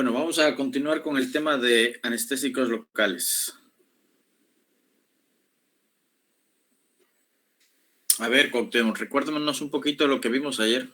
Bueno, vamos a continuar con el tema de anestésicos locales. A ver, Cuauhtémoc, recuérdanos un poquito de lo que vimos ayer.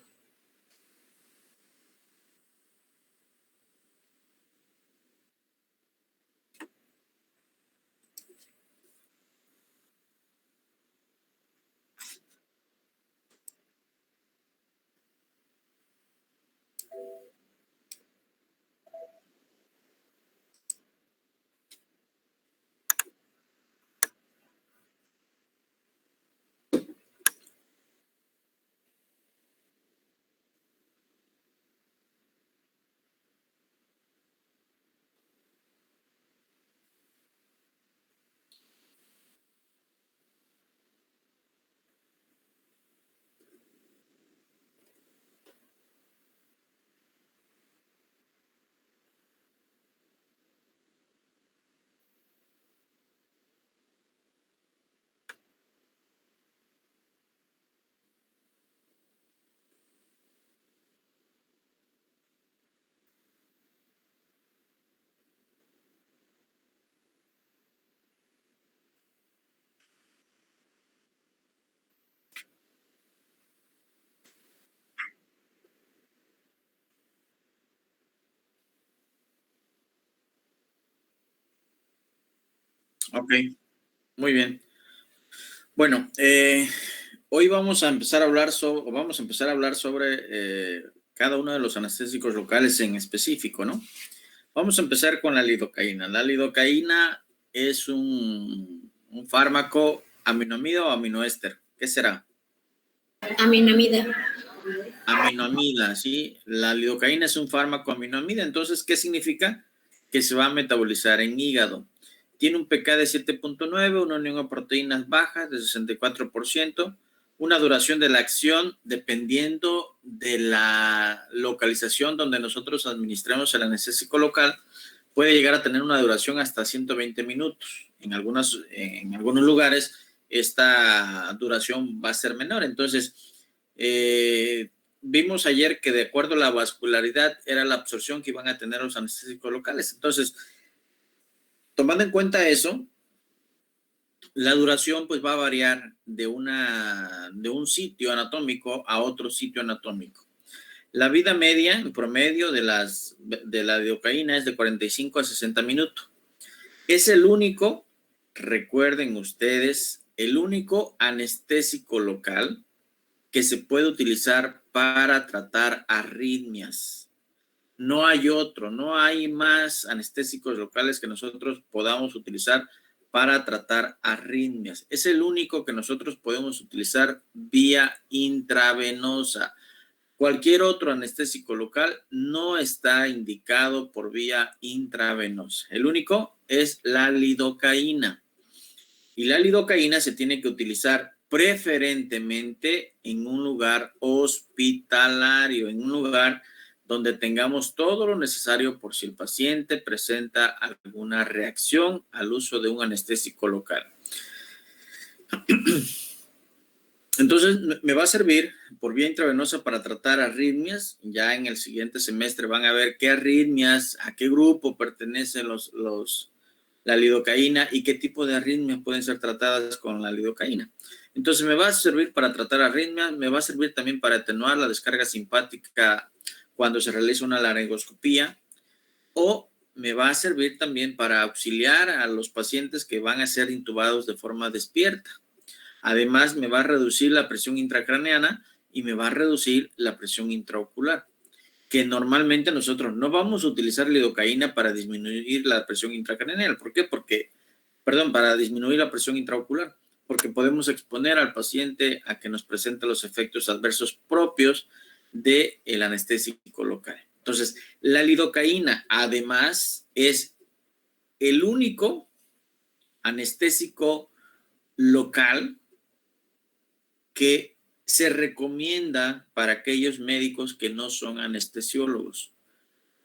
Ok, muy bien. Bueno, hoy vamos a empezar a hablar sobre cada uno de los anestésicos locales en específico, ¿no? Vamos a empezar con la lidocaína. La lidocaína es un fármaco aminoámido o aminoéster. ¿Qué será? Aminamida. Aminoamida, ¿sí? La lidocaína es un fármaco aminoamida. Entonces, ¿qué significa? Que se va a metabolizar en hígado. Tiene un pK de 7.9, una unión a proteínas bajas de 64%, una duración de la acción dependiendo de la localización donde nosotros administremos el anestésico local, puede llegar a tener una duración hasta 120 minutos. En algunos lugares esta duración va a ser menor. Entonces, vimos ayer que de acuerdo a la vascularidad era la absorción que iban a tener los anestésicos locales. Entonces, tomando en cuenta eso, la duración pues va a variar de un sitio anatómico a otro sitio anatómico. La vida media en promedio de la lidocaína es de 45 a 60 minutos. Es el único, recuerden ustedes, el único anestésico local que se puede utilizar para tratar arritmias. No hay otro, no hay más anestésicos locales que nosotros podamos utilizar para tratar arritmias. Es el único que nosotros podemos utilizar vía intravenosa. Cualquier otro anestésico local no está indicado por vía intravenosa. El único es la lidocaína. Y la lidocaína se tiene que utilizar preferentemente en un lugar hospitalario, en un lugar donde tengamos todo lo necesario por si el paciente presenta alguna reacción al uso de un anestésico local. Entonces, me va a servir por vía intravenosa para tratar arritmias. Ya en el siguiente semestre van a ver qué arritmias, a qué grupo pertenecen la lidocaína y qué tipo de arritmias pueden ser tratadas con la lidocaína. Entonces, me va a servir para tratar arritmias, me va a servir también para atenuar la descarga simpática cuando se realiza una laringoscopía, o me va a servir también para auxiliar a los pacientes que van a ser intubados de forma despierta. Además, me va a reducir la presión intracraneana y me va a reducir la presión intraocular, que normalmente nosotros no vamos a utilizar lidocaína para disminuir la presión intracraneal. ¿Por qué? Para disminuir la presión intraocular, porque podemos exponer al paciente a que nos presente los efectos adversos propios del anestésico local. Entonces, la lidocaína, además, es el único anestésico local que se recomienda para aquellos médicos que no son anestesiólogos.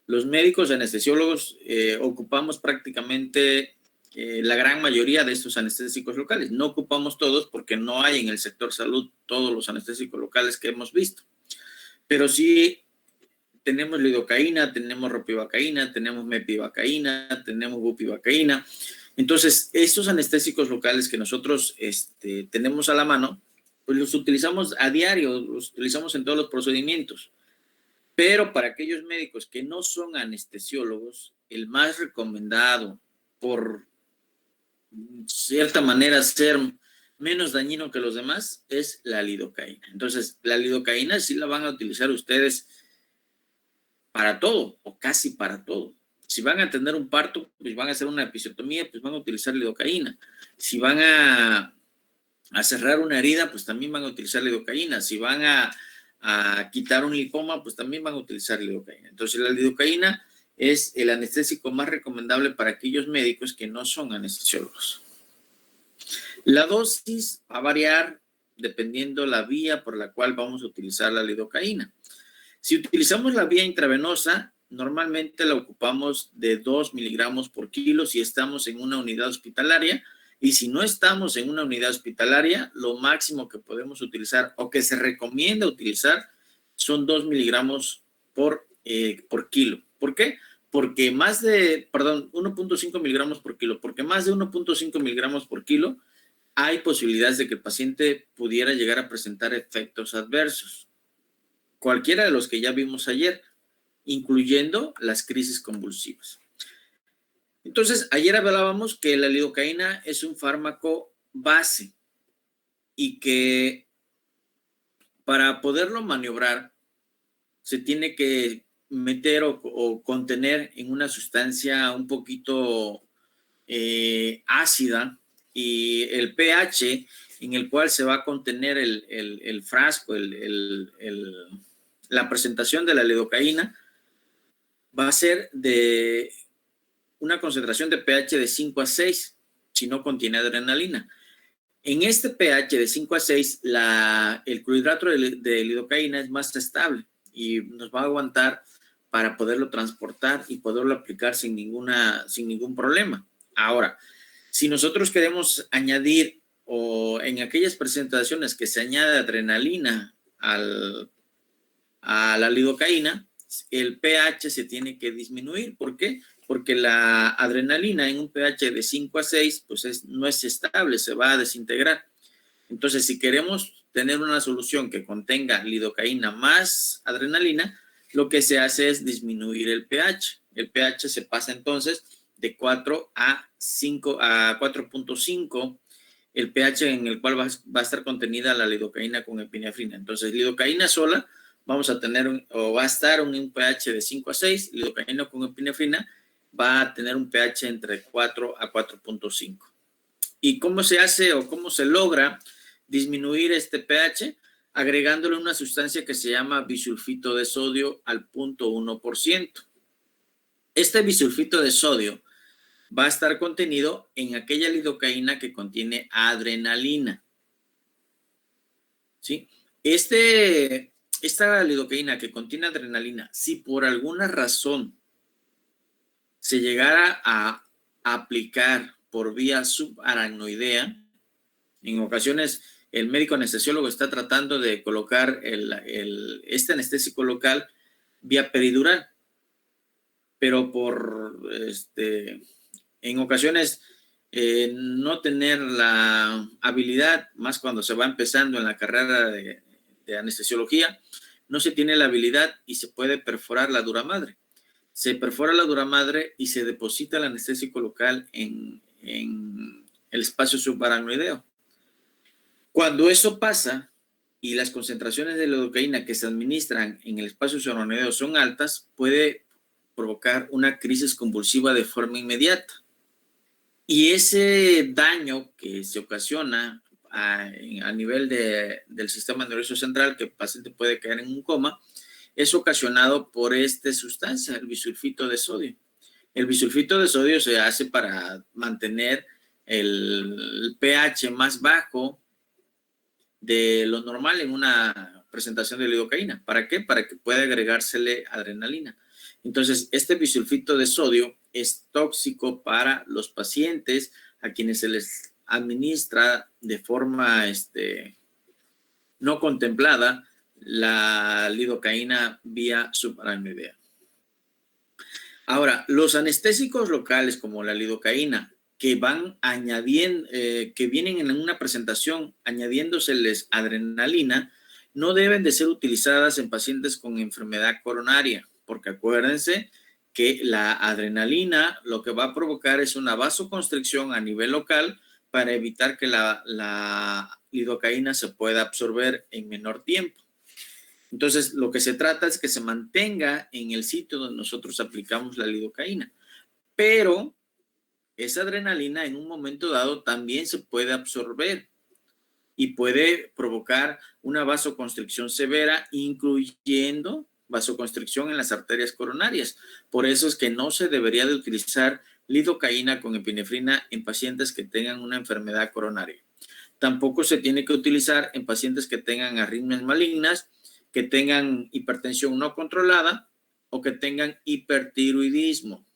Los médicos anestesiólogos ocupamos prácticamente la gran mayoría de estos anestésicos locales. No ocupamos todos porque no hay en el sector salud todos los anestésicos locales que hemos visto. Pero sí tenemos lidocaína, tenemos ropivacaína, tenemos mepivacaína, tenemos bupivacaína. Entonces, estos anestésicos locales que nosotros tenemos a la mano, pues los utilizamos a diario, los utilizamos en todos los procedimientos. Pero para aquellos médicos que no son anestesiólogos, el más recomendado, por cierta manera ser menos dañino que los demás, es la lidocaína. Entonces, la lidocaína sí la van a utilizar ustedes para todo, o casi para todo. Si van a tener un parto, pues van a hacer una episiotomía, pues van a utilizar lidocaína. Si van a cerrar una herida, pues también van a utilizar lidocaína. Si van a quitar un linfoma, pues también van a utilizar lidocaína. Entonces, la lidocaína es el anestésico más recomendable para aquellos médicos que no son anestesiólogos. La dosis va a variar dependiendo la vía por la cual vamos a utilizar la lidocaína. Si utilizamos la vía intravenosa, normalmente la ocupamos de 2 miligramos por kilo si estamos en una unidad hospitalaria, y si no estamos en una unidad hospitalaria, lo máximo que podemos utilizar o que se recomienda utilizar son 2 miligramos por kilo. ¿Por qué? Porque 1.5 miligramos por kilo, porque más de 1.5 miligramos por kilo hay posibilidades de que el paciente pudiera llegar a presentar efectos adversos. Cualquiera de los que ya vimos ayer, incluyendo las crisis convulsivas. Entonces, ayer hablábamos que la lidocaína es un fármaco base y que para poderlo maniobrar se tiene que meter o contener en una sustancia un poquito ácida, y el pH en el cual se va a contener el frasco, la presentación de la lidocaína, va a ser de una concentración de pH de 5 a 6, si no contiene adrenalina. En este pH de 5 a 6, el clorhidrato de lidocaína es más estable y nos va a aguantar para poderlo transportar y poderlo aplicar sin ningún problema. Ahora, si nosotros queremos añadir, o en aquellas presentaciones que se añade adrenalina a la lidocaína, el pH se tiene que disminuir. ¿Por qué? Porque la adrenalina en un pH de 5 a 6 pues no es estable, se va a desintegrar. Entonces, si queremos tener una solución que contenga lidocaína más adrenalina, lo que se hace es disminuir el pH. El pH se pasa entonces de 4 a 4.5, el pH en el cual va a estar contenida la lidocaína con epinefrina. Entonces, lidocaína sola vamos a tener va a estar en un pH de 5 a 6, lidocaína con epinefrina va a tener un pH entre 4 a 4.5. ¿Y cómo se hace o cómo se logra disminuir este pH? Agregándole una sustancia que se llama bisulfito de sodio al 0.1%. Este bisulfito de sodio va a estar contenido en aquella lidocaína que contiene adrenalina. ¿Sí? Esta lidocaína que contiene adrenalina, si por alguna razón se llegara a aplicar por vía subaracnoidea, en ocasiones el médico anestesiólogo está tratando de colocar este anestésico local vía peridural, pero en ocasiones no tener la habilidad, más cuando se va empezando en la carrera de anestesiología, no se tiene la habilidad y se puede perforar la dura madre. Se perfora la dura madre y se deposita el anestésico local en el espacio subaracnoideo. Cuando eso pasa y las concentraciones de lidocaína que se administran en el espacio subaracnoideo son altas, puede provocar una crisis convulsiva de forma inmediata. Y ese daño que se ocasiona a nivel del sistema nervioso central, que el paciente puede caer en un coma, es ocasionado por esta sustancia, el bisulfito de sodio. El bisulfito de sodio se hace para mantener el pH más bajo de lo normal en una presentación de lidocaína. ¿Para qué? Para que pueda agregársele adrenalina. Entonces, este bisulfito de sodio es tóxico para los pacientes a quienes se les administra de forma no contemplada la lidocaína vía subaracnoidea. Ahora, los anestésicos locales como la lidocaína, que van añadiendo, que vienen en una presentación añadiéndoseles adrenalina, no deben de ser utilizadas en pacientes con enfermedad coronaria, porque acuérdense que la adrenalina lo que va a provocar es una vasoconstricción a nivel local para evitar que la lidocaína se pueda absorber en menor tiempo. Entonces, lo que se trata es que se mantenga en el sitio donde nosotros aplicamos la lidocaína. Pero esa adrenalina en un momento dado también se puede absorber y puede provocar una vasoconstricción severa, incluyendo vasoconstricción en las arterias coronarias. Por eso es que no se debería de utilizar lidocaína con epinefrina en pacientes que tengan una enfermedad coronaria. Tampoco se tiene que utilizar en pacientes que tengan arritmias malignas, que tengan hipertensión no controlada o que tengan hipertiroidismo.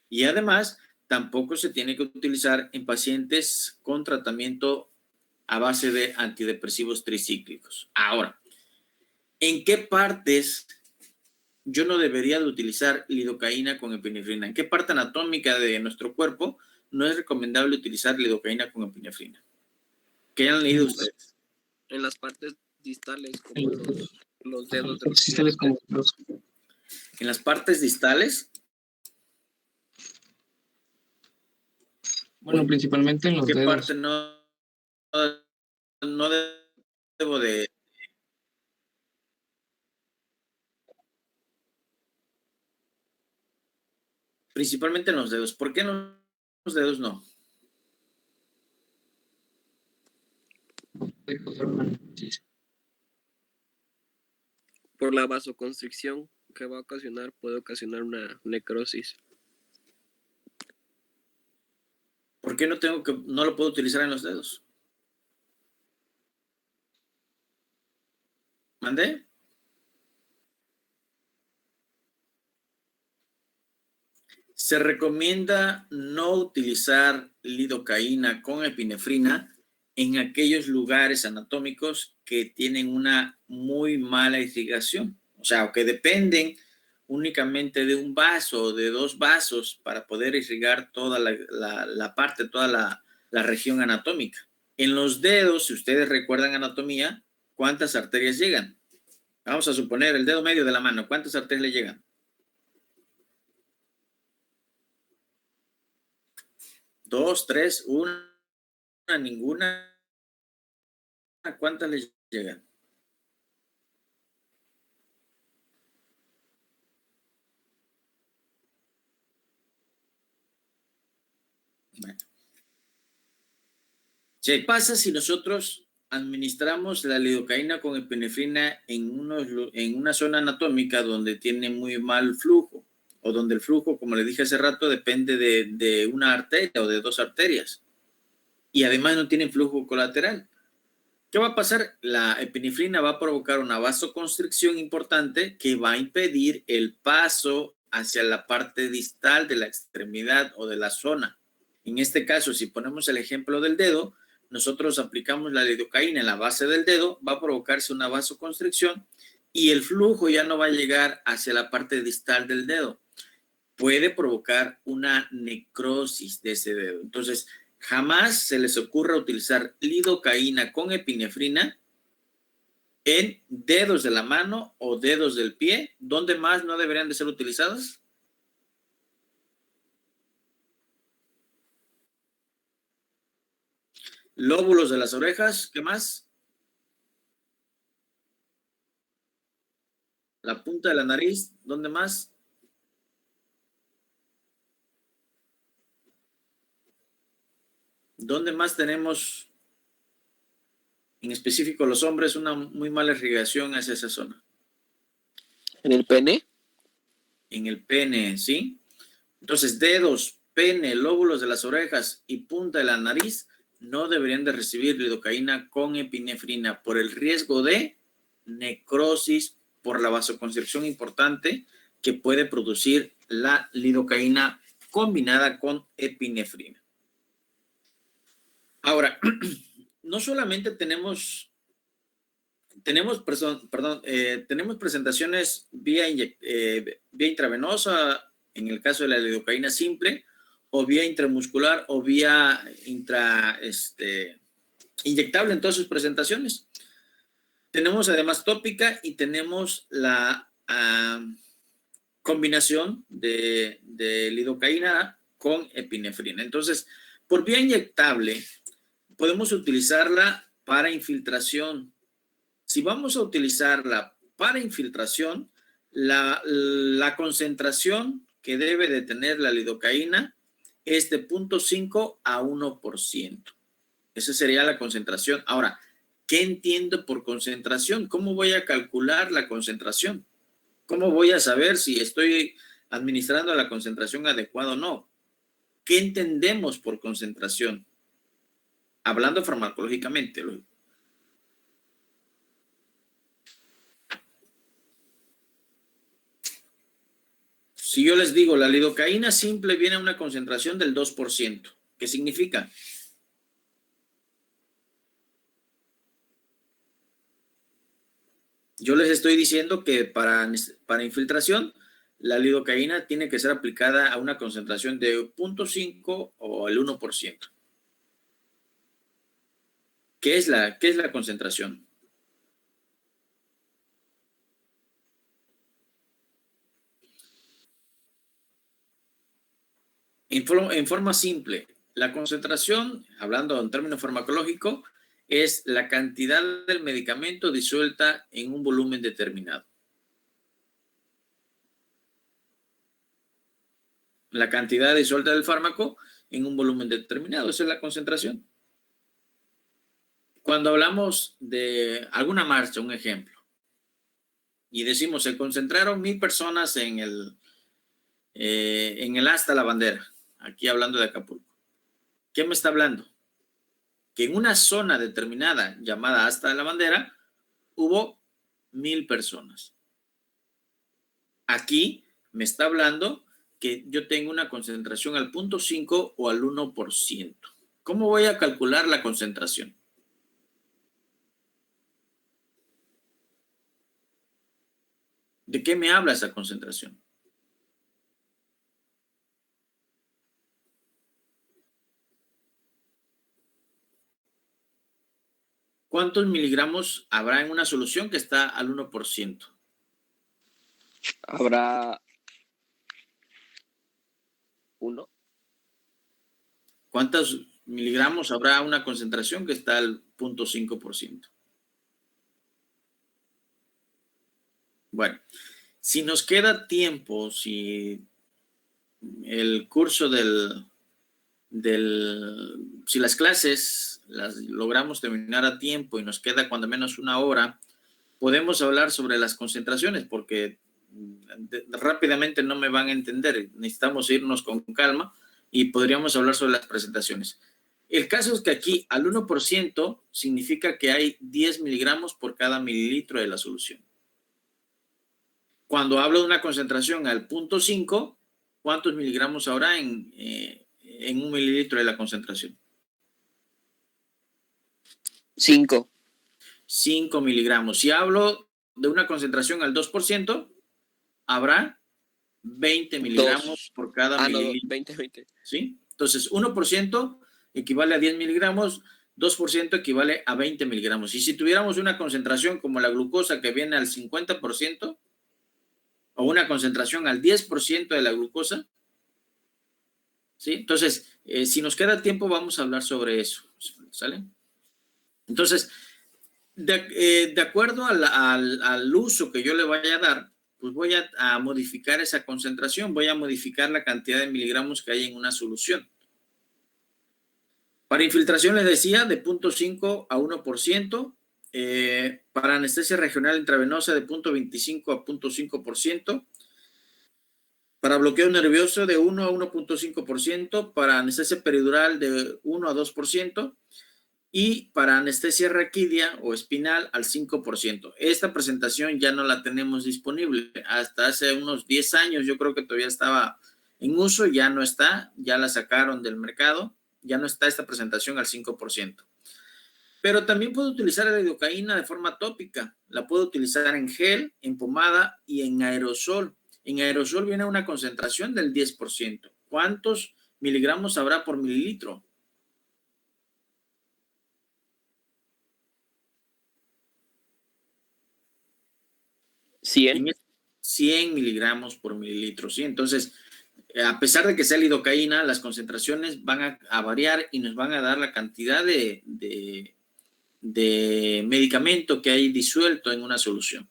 Y además, tampoco se tiene que utilizar en pacientes con tratamiento a base de antidepresivos tricíclicos. Ahora, ¿en qué partes yo no debería de utilizar lidocaína con epinefrina? ¿En qué parte anatómica de nuestro cuerpo no es recomendable utilizar lidocaína con epinefrina? ¿Qué han leído ustedes? En las partes distales, como los dedos de los Distales como los... En las partes distales. Bueno, principalmente en los ¿Qué dedos. parte no debo de? Principalmente en los dedos. ¿Por qué en los dedos no? Por la vasoconstricción que va a ocasionar, puede ocasionar una necrosis. ¿Por qué no lo puedo utilizar en los dedos? ¿Mandé? Se recomienda no utilizar lidocaína con epinefrina en aquellos lugares anatómicos que tienen una muy mala irrigación, o sea, o que dependen únicamente de un vaso o de dos vasos para poder irrigar toda la parte, toda la región anatómica. En los dedos, si ustedes recuerdan anatomía, ¿cuántas arterias llegan? Vamos a suponer el dedo medio de la mano, ¿cuántas arterias le llegan? 2, 3, 1, ninguna. ¿Cuántas le llegan? Bueno. ¿Qué pasa si nosotros administramos la lidocaína con epinefrina en una zona anatómica donde tiene muy mal flujo o donde el flujo, como le dije hace rato, depende de una arteria o de dos arterias y además no tienen flujo colateral? ¿Qué va a pasar? La epinefrina va a provocar una vasoconstricción importante que va a impedir el paso hacia la parte distal de la extremidad o de la zona. En este caso, si ponemos el ejemplo del dedo, nosotros aplicamos la lidocaína en la base del dedo, va a provocarse una vasoconstricción y el flujo ya no va a llegar hacia la parte distal del dedo. Puede provocar una necrosis de ese dedo. Entonces, jamás se les ocurra utilizar lidocaína con epinefrina en dedos de la mano o dedos del pie. ¿Dónde más no deberían de ser utilizadas? Lóbulos de las orejas, ¿qué más? La punta de la nariz, ¿dónde más? ¿Dónde más tenemos, en específico los hombres, una muy mala irrigación hacia esa zona? ¿En el pene? En el pene, ¿sí? Entonces, dedos, pene, lóbulos de las orejas y punta de la nariz no deberían de recibir lidocaína con epinefrina por el riesgo de necrosis por la vasoconstricción importante que puede producir la lidocaína combinada con epinefrina. Ahora, no solamente tenemos tenemos presentaciones vía intravenosa en el caso de la lidocaína simple, o vía intramuscular, o vía inyectable en todas sus presentaciones. Tenemos además tópica y tenemos la combinación de lidocaína con epinefrina. Entonces, por vía inyectable, podemos utilizarla para infiltración. Si vamos a utilizarla para infiltración, la concentración que debe de tener la lidocaína es de 0.5 a 1%. Esa sería la concentración. Ahora, ¿qué entiendo por concentración? ¿Cómo voy a calcular la concentración? ¿Cómo voy a saber si estoy administrando la concentración adecuada o no? ¿Qué entendemos por concentración? Hablando farmacológicamente. Si yo les digo, la lidocaína simple viene a una concentración del 2%, ¿qué significa? Yo les estoy diciendo que para infiltración, la lidocaína tiene que ser aplicada a una concentración de 0.5 o el 1%. ¿Qué es la concentración? En forma simple, la concentración, hablando en términos farmacológicos, es la cantidad del medicamento disuelta en un volumen determinado. La cantidad disuelta del fármaco en un volumen determinado, esa es la concentración. Cuando hablamos de alguna marcha, un ejemplo, y decimos, se concentraron 1000 personas en el Asta La Bandera, aquí hablando de Acapulco. ¿Qué me está hablando? Que en una zona determinada llamada Asta La Bandera hubo 1000 personas. Aquí me está hablando que yo tengo una concentración al 0.5 o al 1%. ¿Cómo voy a calcular la concentración? ¿De qué me habla esa concentración? ¿Cuántos miligramos habrá en una solución que está al 1%? Habrá 1. ¿Cuántos miligramos habrá una concentración que está al 0.5%? Bueno, si nos queda tiempo, si el curso si las clases las logramos terminar a tiempo y nos queda cuando menos una hora, podemos hablar sobre las concentraciones porque rápidamente no me van a entender. Necesitamos irnos con calma y podríamos hablar sobre las presentaciones. El caso es que aquí al 1% significa que hay 10 miligramos por cada mililitro de la solución. Cuando hablo de una concentración al 0.5, ¿cuántos miligramos habrá en un mililitro de la concentración? 5. 5 miligramos. Si hablo de una concentración al 2%, habrá 20 miligramos por cada mililitro. 20. ¿Sí? Entonces, 1% equivale a 10 miligramos, 2% equivale a 20 miligramos. Y si tuviéramos una concentración como la glucosa que viene al 50%, o una concentración al 10% de la glucosa, ¿sí? Entonces, si nos queda tiempo, vamos a hablar sobre eso, ¿sale? Entonces, de acuerdo al uso que yo le vaya a dar, pues voy a modificar esa concentración, voy a modificar la cantidad de miligramos que hay en una solución. Para infiltración les decía de 0.5 a 1%, para anestesia regional intravenosa de 0.25 a 0.5%, para bloqueo nervioso de 1 a 1.5%, para anestesia peridural de 1 a 2%, y para anestesia raquídea o espinal al 5%. Esta presentación ya no la tenemos disponible. Hasta hace unos 10 años yo creo que todavía estaba en uso, ya no está, ya la sacaron del mercado, ya no está esta presentación al 5%. Pero también puedo utilizar la lidocaína de forma tópica. La puedo utilizar en gel, en pomada y en aerosol. En aerosol viene una concentración del 10%. ¿Cuántos miligramos habrá por mililitro? 100. 100 miligramos por mililitro, ¿sí? Entonces, a pesar de que sea lidocaína, las concentraciones van a variar y nos van a dar la cantidad de medicamento que hay disuelto en una solución.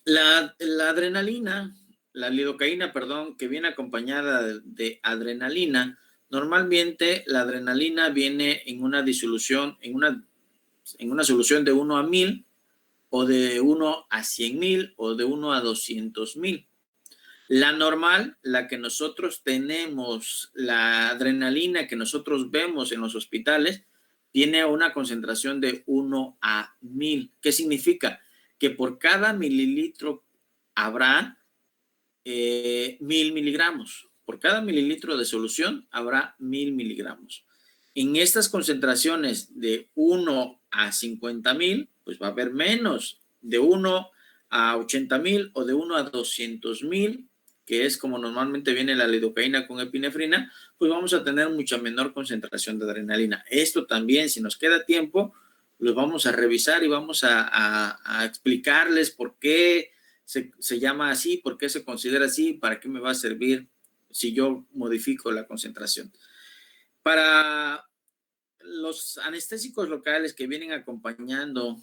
La adrenalina, la lidocaína, perdón, que viene acompañada de adrenalina, normalmente la adrenalina viene en una disolución, en una solución de 1 a 1000, o de 1 a 100,000, o de 1 a 200,000. La normal, la que nosotros tenemos, la adrenalina que nosotros vemos en los hospitales, tiene una concentración de 1 a 1000. ¿Qué significa? Que por cada mililitro habrá 1000 miligramos. Por cada mililitro de solución habrá 1000 miligramos. En estas concentraciones de 1 a 50,000, pues va a haber menos. De 1 a 80,000 o de 1 a 200,000, que es como normalmente viene la lidocaína con epinefrina, pues vamos a tener mucha menor concentración de adrenalina. Esto también, si nos queda tiempo, los vamos a revisar y vamos a explicarles por qué se llama así, por qué se considera así, para qué me va a servir si yo modifico la concentración. Para los anestésicos locales que vienen acompañando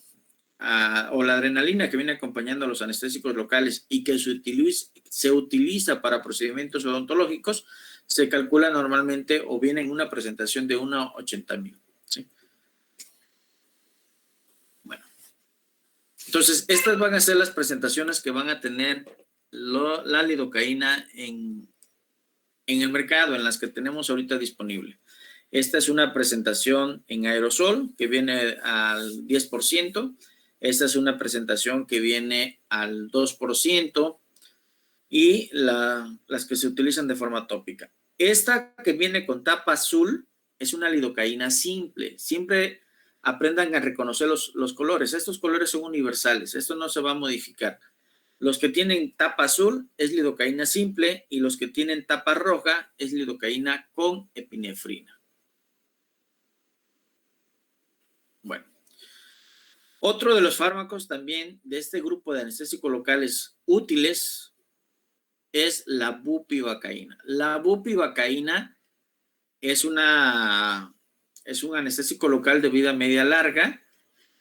o la adrenalina que viene acompañando a los anestésicos locales y que se utiliza para procedimientos odontológicos, se calcula normalmente o viene en una presentación de 1 a 80,000. ¿Sí? Bueno, entonces estas van a ser las presentaciones que van a tener la lidocaína en el mercado, en las que tenemos ahorita disponible. Esta es una presentación en aerosol que viene al 10%. Esta es una presentación que viene al 2% y las que se utilizan de forma tópica. Esta que viene con tapa azul es una lidocaína simple. Siempre aprendan a reconocer los colores. Estos colores son universales. Esto no se va a modificar. Los que tienen tapa azul es lidocaína simple y los que tienen tapa roja es lidocaína con epinefrina. Bueno. Otro de los fármacos también de este grupo de anestésicos locales útiles es la bupivacaína. La bupivacaína es un anestésico local de vida media larga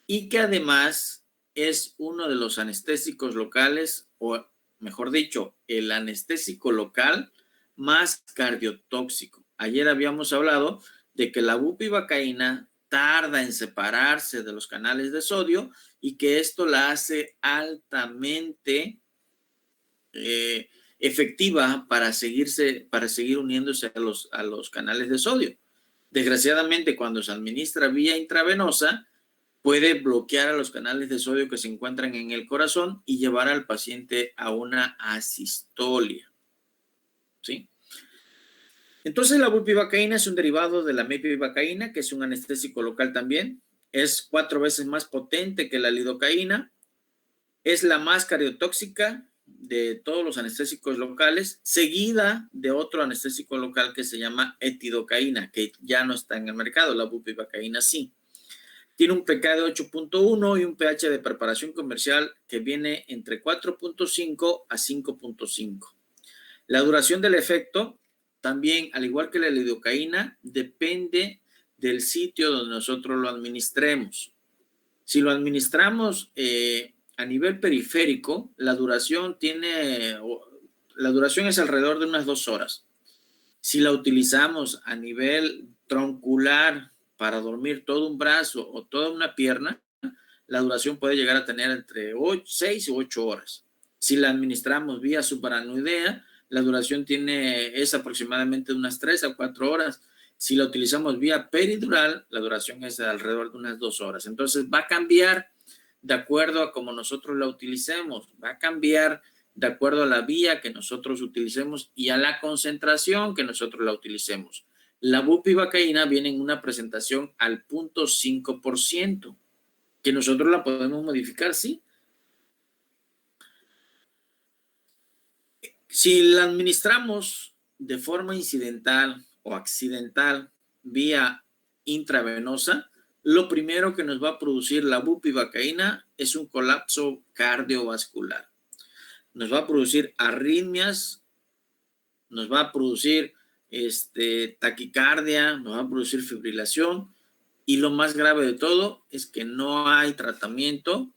y que además es uno de los anestésicos locales, o mejor dicho, el anestésico local más cardiotóxico. Ayer habíamos hablado de que la bupivacaína tarda en separarse de los canales de sodio y que esto la hace altamente efectiva para seguir uniéndose a los canales de sodio. Desgraciadamente, cuando se administra vía intravenosa, puede bloquear a los canales de sodio que se encuentran en el corazón y llevar al paciente a una asistolia. ¿Sí? Entonces, la bupivacaína es un derivado de la mepivacaína, que es un anestésico local también. Es 4 veces más potente que la lidocaína. Es la más cardiotóxica de todos los anestésicos locales, seguida de otro anestésico local que se llama etidocaína, que ya no está en el mercado. La bupivacaína sí. Tiene un pK de 8.1 y un pH de preparación comercial que viene entre 4.5 a 5.5. La duración del efecto también, al igual que la lidocaína, depende del sitio donde nosotros lo administremos. Si lo administramos a nivel periférico, la duración es alrededor de unas 2 horas. Si la utilizamos a nivel troncular para dormir todo un brazo o toda una pierna, la duración puede llegar a tener entre 6 y 8 horas. Si la administramos vía subaracnoidea, la duración es aproximadamente de unas 3 a 4 horas. Si la utilizamos vía peridural, la duración es de alrededor de unas 2 horas. Entonces va a cambiar de acuerdo a cómo nosotros la utilicemos, va a cambiar de acuerdo a la vía que nosotros utilicemos y a la concentración que nosotros la utilicemos. La bupivacaína viene en una presentación al 0.5%, que nosotros la podemos modificar, ¿sí? Si la administramos de forma incidental o accidental vía intravenosa, lo primero que nos va a producir la bupivacaína es un colapso cardiovascular. Nos va a producir arritmias, nos va a producir taquicardia, nos va a producir fibrilación, y lo más grave de todo es que no hay tratamiento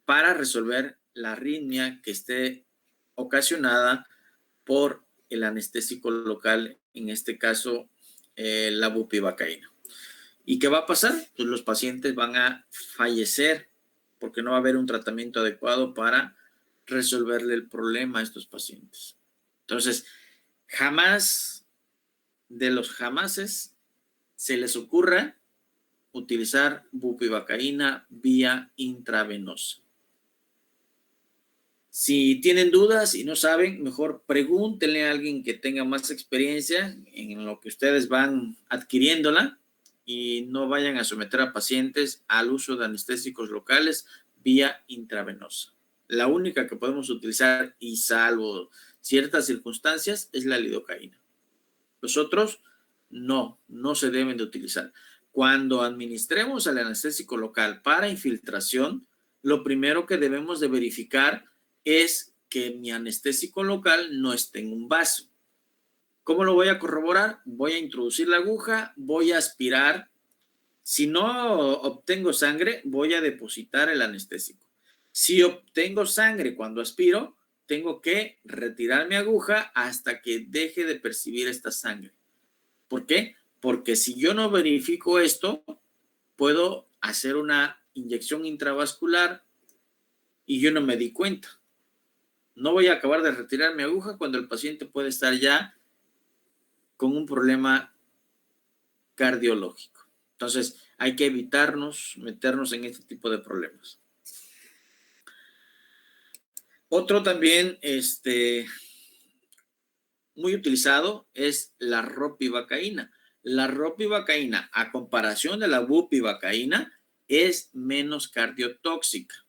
para resolver la arritmia que esté ocasionada por el anestésico local, en este caso la bupivacaína. ¿Y qué va a pasar? Pues los pacientes van a fallecer porque no va a haber un tratamiento adecuado para resolverle el problema a estos pacientes. Entonces, jamás de los jamases se les ocurra utilizar bupivacaína vía intravenosa. Si tienen dudas y no saben, mejor pregúntenle a alguien que tenga más experiencia en lo que ustedes van adquiriéndola y no vayan a someter a pacientes al uso de anestésicos locales vía intravenosa. La única que podemos utilizar, y salvo ciertas circunstancias, es la lidocaína. Los otros no se deben de utilizar. Cuando administremos el anestésico local para infiltración, lo primero que debemos de verificar es que mi anestésico local no esté en un vaso. ¿Cómo lo voy a corroborar? Voy a introducir la aguja, voy a aspirar. Si no obtengo sangre, voy a depositar el anestésico. Si obtengo sangre cuando aspiro, tengo que retirar mi aguja hasta que deje de percibir esta sangre. ¿Por qué? Porque si yo no verifico esto, puedo hacer una inyección intravascular y yo no me di cuenta. No voy a acabar de retirar mi aguja cuando el paciente puede estar ya con un problema cardiológico. Entonces, hay que evitarnos meternos en este tipo de problemas. Otro también muy utilizado es la ropivacaína. La ropivacaína, a comparación de la bupivacaína, es menos cardiotóxica.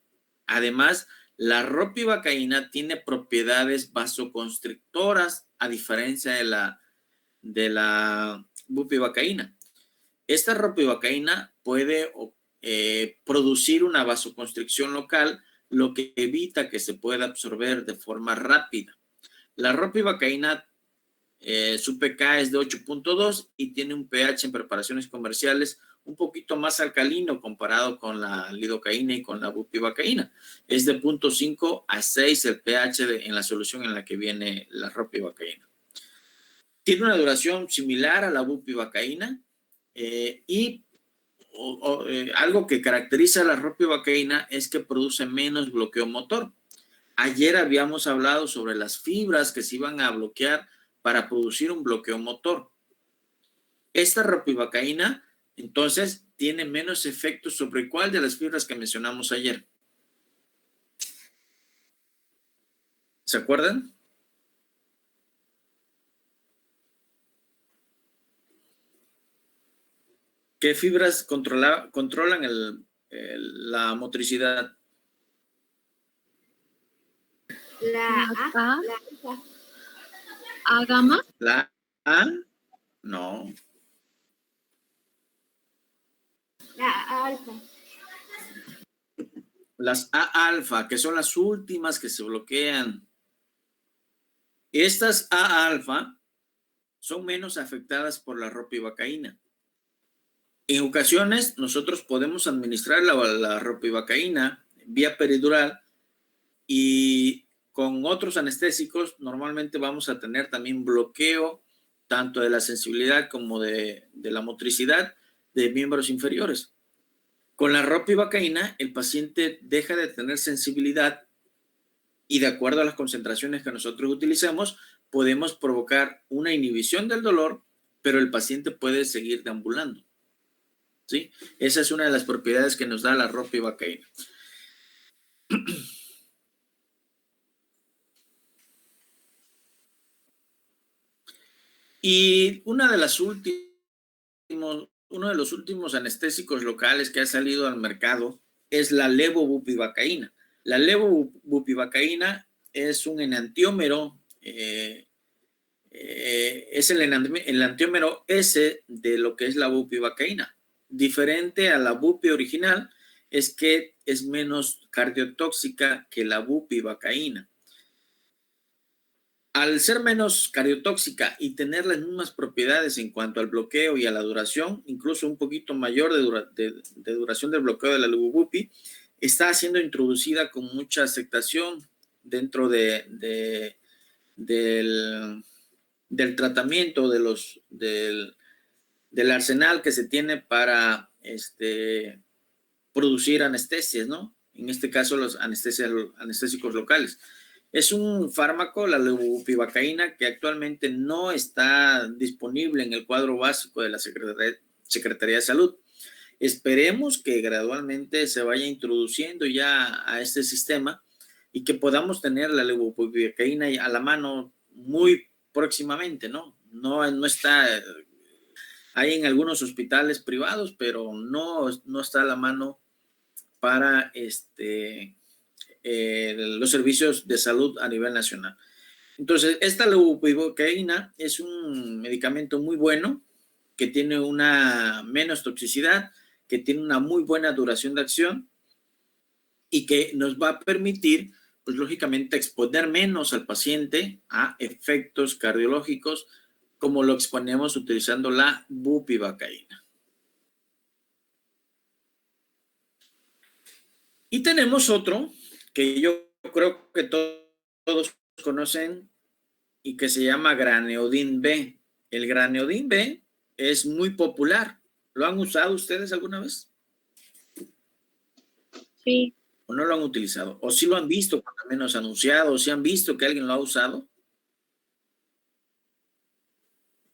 Además, la ropivacaína tiene propiedades vasoconstrictoras a diferencia de la bupivacaína. Esta ropivacaína puede producir una vasoconstricción local, lo que evita que se pueda absorber de forma rápida. La ropivacaína, su pK es de 8.2 y tiene un pH en preparaciones comerciales un poquito más alcalino comparado con la lidocaína y con la bupivacaína. Es de 0.5 a 6 el pH en la solución en la que viene la ropivacaína. Tiene una duración similar a la bupivacaína y algo que caracteriza a la ropivacaína es que produce menos bloqueo motor. Ayer habíamos hablado sobre las fibras que se iban a bloquear para producir un bloqueo motor. Esta ropivacaína, entonces, tiene menos efecto sobre cuál de las fibras que mencionamos ayer. ¿Se acuerdan? ¿Qué fibras controlan la motricidad? La A, A gamma. La A, no. la alfa. Las A alfa, que son las últimas que se bloquean. Estas A alfa son menos afectadas por la ropivacaína. En ocasiones, nosotros podemos administrar la ropivacaína vía peridural y con otros anestésicos normalmente vamos a tener también bloqueo tanto de la sensibilidad como de la motricidad de miembros inferiores. Con la ropivacaína, el paciente deja de tener sensibilidad y de acuerdo a las concentraciones que nosotros utilizamos, podemos provocar una inhibición del dolor, pero el paciente puede seguir deambulando. ¿Sí? Esa es una de las propiedades que nos da la ropivacaína. Y uno de los últimos anestésicos locales que ha salido al mercado es la levobupivacaína. La levobupivacaína es un enantiómero, es el enantiómero S de lo que es la bupivacaína. Diferente a la bupi original es que es menos cardiotóxica que la bupivacaína. Al ser menos cardiotóxica y tener las mismas propiedades en cuanto al bloqueo y a la duración, incluso un poquito mayor de duración del bloqueo de la levobupi, está siendo introducida con mucha aceptación dentro del tratamiento del arsenal que se tiene para producir anestesias, ¿no? En este caso, los anestésicos locales. Es un fármaco, la levobupivacaína, que actualmente no está disponible en el cuadro básico de la Secretaría de Salud. Esperemos que gradualmente se vaya introduciendo ya a este sistema y que podamos tener la levobupivacaína a la mano muy próximamente, ¿no? No está, hay en algunos hospitales privados, pero no está a la mano para los servicios de salud a nivel nacional. Entonces, esta levobupivacaína es un medicamento muy bueno, que tiene una menos toxicidad, que tiene una muy buena duración de acción y que nos va a permitir, pues lógicamente, exponer menos al paciente a efectos cardiológicos como lo exponemos utilizando la bupivacaína. Y tenemos otro que yo creo que todos conocen y que se llama Graneodin B. El Graneodin B es muy popular. ¿Lo han usado ustedes alguna vez? Sí. ¿O no lo han utilizado? ¿O sí lo han visto, por lo menos anunciado? ¿O sí han visto que alguien lo ha usado?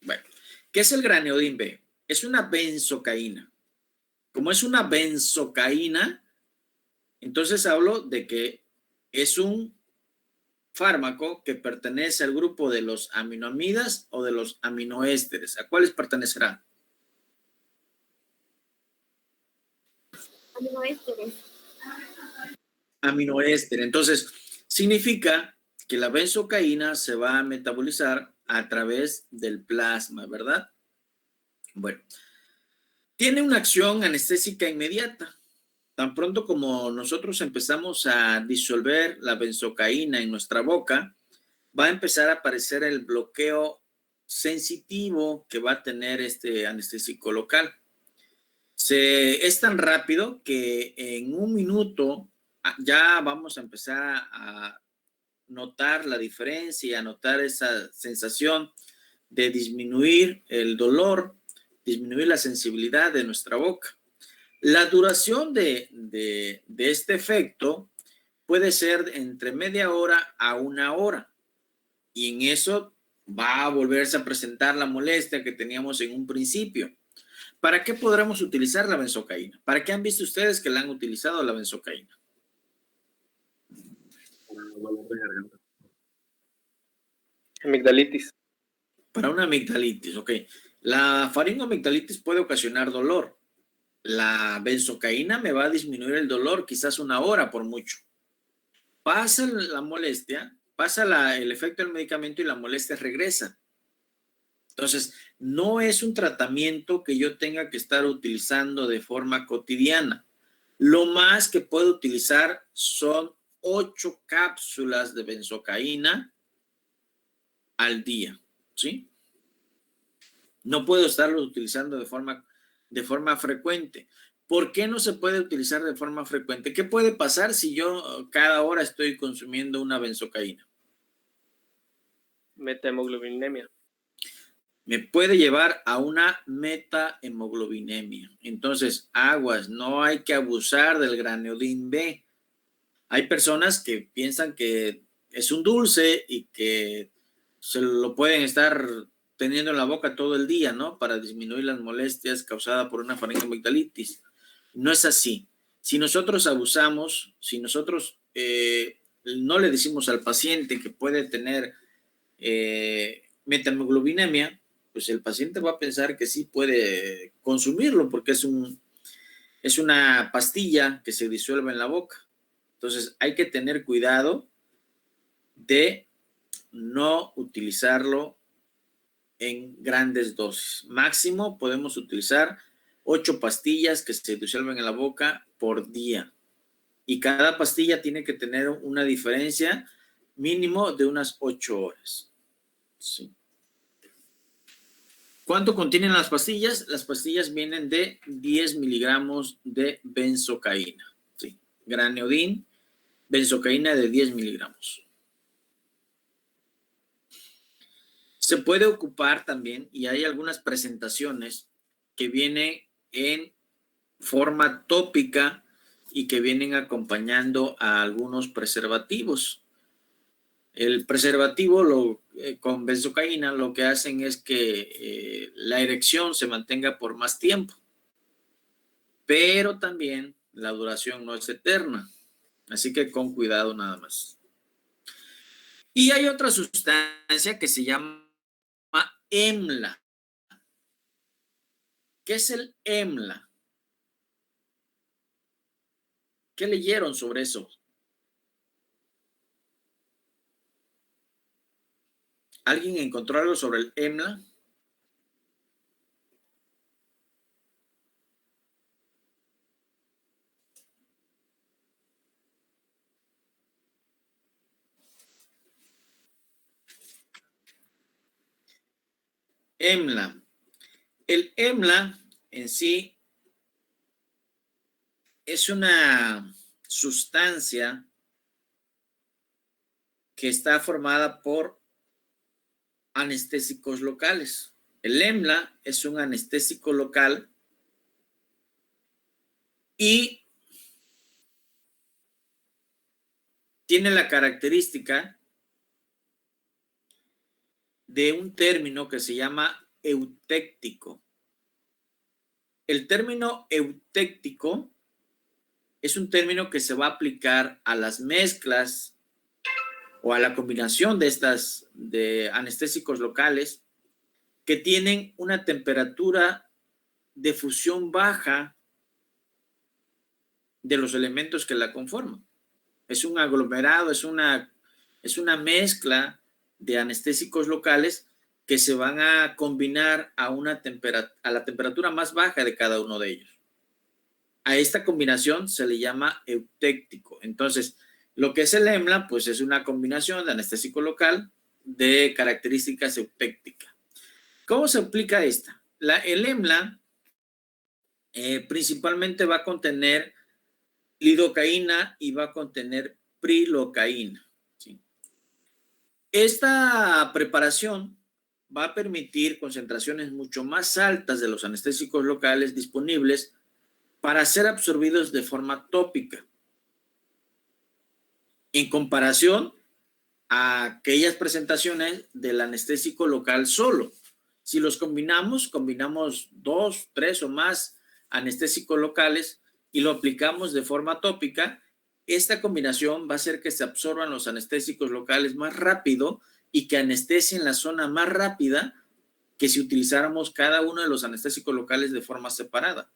Bueno, ¿qué es el Graneodin B? Es una benzocaína. Como es una benzocaína, entonces hablo de que es un fármaco que pertenece al grupo de los aminoamidas o de los aminoésteres. ¿A cuáles pertenecerá? Aminoésteres. Aminoéster. Entonces, significa que la benzocaína se va a metabolizar a través del plasma, ¿verdad? Bueno, tiene una acción anestésica inmediata. Tan pronto como nosotros empezamos a disolver la benzocaína en nuestra boca, va a empezar a aparecer el bloqueo sensitivo que va a tener este anestésico local. Es tan rápido que en un minuto ya vamos a empezar a notar la diferencia, a notar esa sensación de disminuir el dolor, disminuir la sensibilidad de nuestra boca. La duración de este efecto puede ser entre media hora a una hora y en eso va a volverse a presentar la molestia que teníamos en un principio. ¿Para qué podremos utilizar la benzocaína? ¿Para qué han visto ustedes que la han utilizado la benzocaína? Amigdalitis. Para una amigdalitis, ok. La faringoamigdalitis puede ocasionar dolor. La benzocaína me va a disminuir el dolor quizás una hora por mucho. Pasa la molestia, pasa el efecto del medicamento y la molestia regresa. Entonces, no es un tratamiento que yo tenga que estar utilizando de forma cotidiana. Lo más que puedo utilizar son 8 cápsulas de benzocaína al día, ¿sí? No puedo estarlo utilizando de forma frecuente. ¿Por qué no se puede utilizar de forma frecuente? ¿Qué puede pasar si yo cada hora estoy consumiendo una benzocaína? Metahemoglobinemia. Me puede llevar a una metahemoglobinemia. Entonces, aguas, no hay que abusar del Graneodin B. Hay personas que piensan que es un dulce y que se lo pueden estar teniendo en la boca todo el día, ¿no? Para disminuir las molestias causadas por una faringoamigdalitis. No es así. Si nosotros abusamos, si nosotros no le decimos al paciente que puede tener metahemoglobinemia, pues el paciente va a pensar que sí puede consumirlo porque es una pastilla que se disuelve en la boca. Entonces hay que tener cuidado de no utilizarlo en grandes dosis. Máximo podemos utilizar 8 pastillas que se disuelven en la boca por día. Y cada pastilla tiene que tener una diferencia mínimo de unas 8 horas. Sí. ¿Cuánto contienen las pastillas? Las pastillas vienen de 10 miligramos de benzocaína. Sí. Graneodin, benzocaína de 10 miligramos. Se puede ocupar también, y hay algunas presentaciones que vienen en forma tópica y que vienen acompañando a algunos preservativos. El preservativo con benzocaína lo que hacen es que la erección se mantenga por más tiempo, pero también la duración no es eterna, así que con cuidado nada más. Y hay otra sustancia que se llama EMLA. ¿Qué es el EMLA? ¿Qué leyeron sobre eso? ¿Alguien encontró algo sobre el EMLA? EMLA. El EMLA en sí es una sustancia que está formada por anestésicos locales. El EMLA es un anestésico local y tiene la característica de un término que se llama eutéctico. El término eutéctico es un término que se va a aplicar a las mezclas o a la combinación de anestésicos locales que tienen una temperatura de fusión baja de los elementos que la conforman. Es un aglomerado, es una mezcla de anestésicos locales que se van a combinar a la temperatura más baja de cada uno de ellos. A esta combinación se le llama eutéctico. Entonces, lo que es el EMLA, pues es una combinación de anestésico local de características eutécticas. ¿Cómo se aplica esta? El EMLA principalmente va a contener lidocaína y va a contener prilocaína. ¿Sí? Esta preparación va a permitir concentraciones mucho más altas de los anestésicos locales disponibles para ser absorbidos de forma tópica, en comparación a aquellas presentaciones del anestésico local solo. Si los combinamos 2, 3 o más anestésicos locales y lo aplicamos de forma tópica, esta combinación va a hacer que se absorban los anestésicos locales más rápido y que anestesien la zona más rápida que si utilizáramos cada uno de los anestésicos locales de forma separada.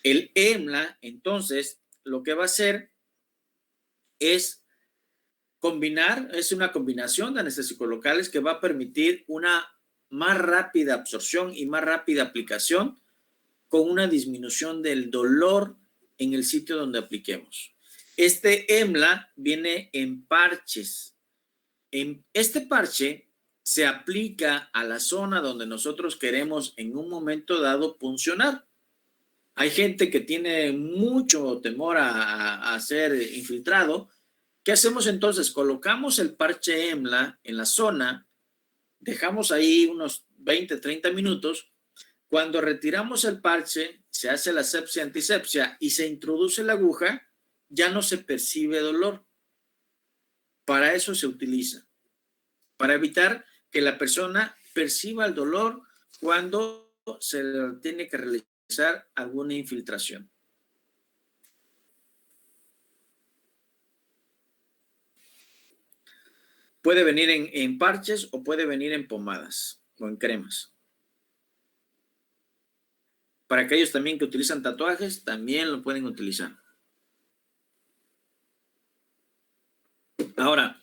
El EMLA, entonces, lo que va a hacer es es una combinación de anestésicos locales que va a permitir una más rápida absorción y más rápida aplicación con una disminución del dolor en el sitio donde apliquemos. Este EMLA viene en parches. Este parche se aplica a la zona donde nosotros queremos en un momento dado puncionar. Hay gente que tiene mucho temor a ser infiltrado. ¿Qué hacemos entonces? Colocamos el parche EMLA en la zona, dejamos ahí unos 20, 30 minutos. Cuando retiramos el parche, se hace la asepsia, antisepsia y se introduce la aguja, ya no se percibe dolor. Para eso se utiliza, para evitar que la persona perciba el dolor cuando se tiene que realizar alguna infiltración. Puede venir en parches o puede venir en pomadas o en cremas. Para aquellos también que utilizan tatuajes, también lo pueden utilizar. Ahora,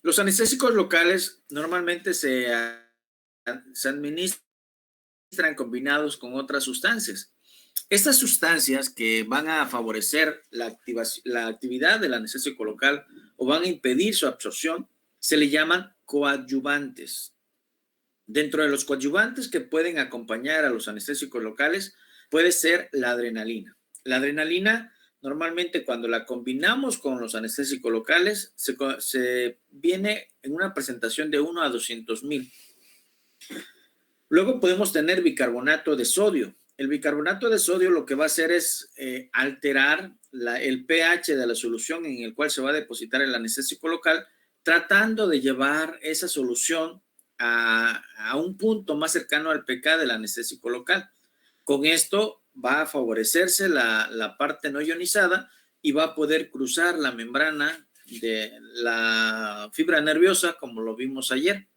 los anestésicos locales normalmente se administran combinados con otras sustancias. Estas sustancias que van a favorecer la actividad del anestésico local o van a impedir su absorción, se le llaman coadyuvantes. Dentro de los coadyuvantes que pueden acompañar a los anestésicos locales puede ser la adrenalina. La adrenalina, normalmente cuando la combinamos con los anestésicos locales, se viene en una presentación de 1 a 200,000. Luego podemos tener bicarbonato de sodio. El bicarbonato de sodio lo que va a hacer es alterar el pH de la solución en el cual se va a depositar el anestésico local, tratando de llevar esa solución a un punto más cercano al pK del anestésico local. Con esto va a favorecerse la parte no ionizada y va a poder cruzar la membrana de la fibra nerviosa, como lo vimos ayer.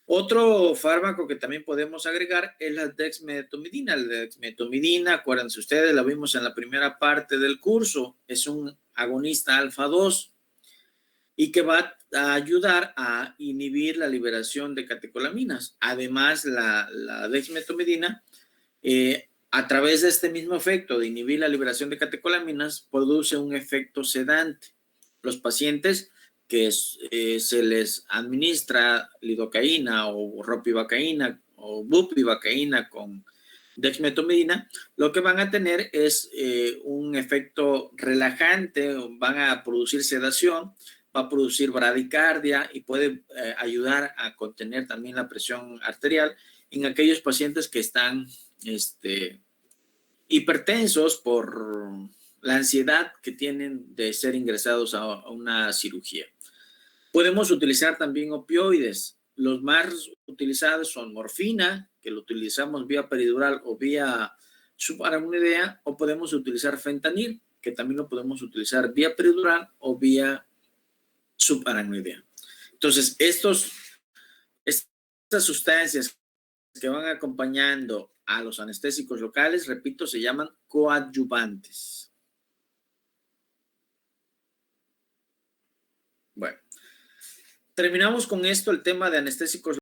Otro fármaco que también podemos agregar es la dexmedetomidina. La dexmedetomidina, acuérdense ustedes, la vimos en la primera parte del curso, es un agonista alfa-2 y que va a ayudar a inhibir la liberación de catecolaminas. Además, la dexmedetomidina, a través de este mismo efecto de inhibir la liberación de catecolaminas, produce un efecto sedante. Los pacientes que se les administra lidocaína o ropivacaína o bupivacaína con dexmedetomidina, lo que van a tener es un efecto relajante, van a producir sedación, va a producir bradicardia y puede ayudar a contener también la presión arterial en aquellos pacientes que están hipertensos por la ansiedad que tienen de ser ingresados a una cirugía. Podemos utilizar también opioides. Los más utilizados son morfina, que lo utilizamos vía peridural o vía subaracnoidea, o podemos utilizar fentanil, que también lo podemos utilizar vía peridural o vía subaracnoidea. Entonces, estas sustancias que van acompañando a los anestésicos locales, repito, se llaman coadyuvantes. Bueno, terminamos con esto el tema de anestésicos